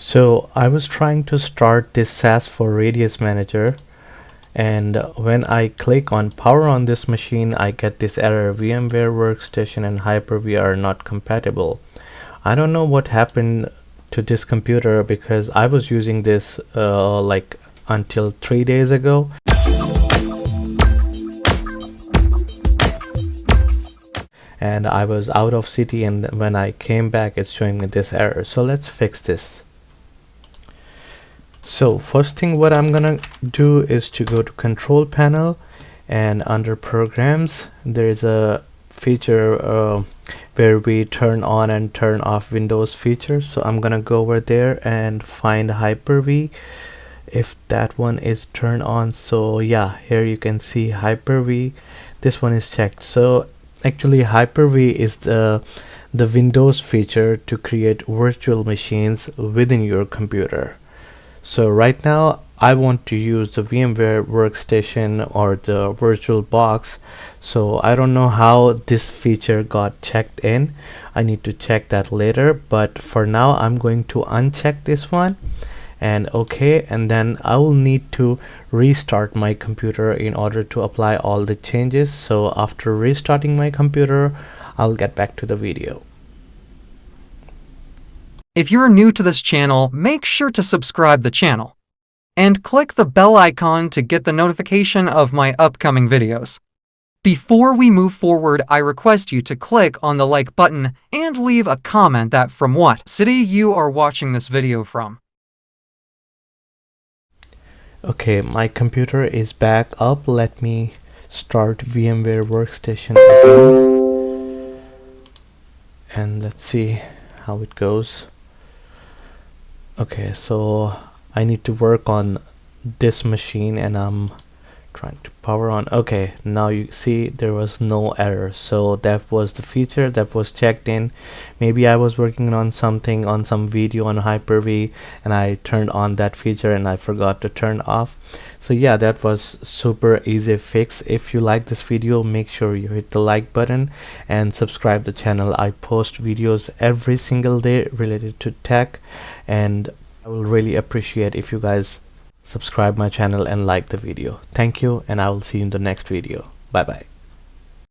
So I was trying to start this SAS for Radius Manager, and when I click on power on this machine, I get this error: VMware Workstation and Hyper-V are not compatible. I don't know what happened to this computer because I was using this like until 3 days ago. And I was out of city, and when I came back it's showing me this error. So let's fix this. So first thing what I'm gonna do is to go to control panel, and under programs there is a feature where we turn on and turn off Windows features. So I'm gonna go over there and find Hyper-V if that one is turned on. So yeah, here you can see Hyper-V, this one is checked. So actually Hyper-V is the Windows feature to create virtual machines within your computer. So right now I want to use the VMware Workstation or the virtual box. So I don't know how this feature got checked in. I need to check that later, but for now I'm going to uncheck this one and okay, and then I will need to restart my computer in order to apply all the changes. So after restarting my computer, I'll get back to the video. If you're new to this channel, make sure to subscribe the channel and click the bell icon to get the notification of my upcoming videos. Before we move forward, I request you to click on the like button and leave a comment that from what city you are watching this video from. Okay, my computer is back up. Let me start VMware Workstation again, and let's see how it goes. Okay, so I need to work on this machine, and I'm trying to power on. Okay, now you see there was no error. So that was the feature that was checked in. Maybe I was working on something, on some video on Hyper-V, and I turned on that feature and I forgot to turn off. So yeah, that was super easy fix. If you like this video, make sure you hit the like button and subscribe the channel. I post videos every single day related to tech, and I will really appreciate if you guys subscribe my channel and like the video. Thank you, and I will see you in the next video. Bye bye.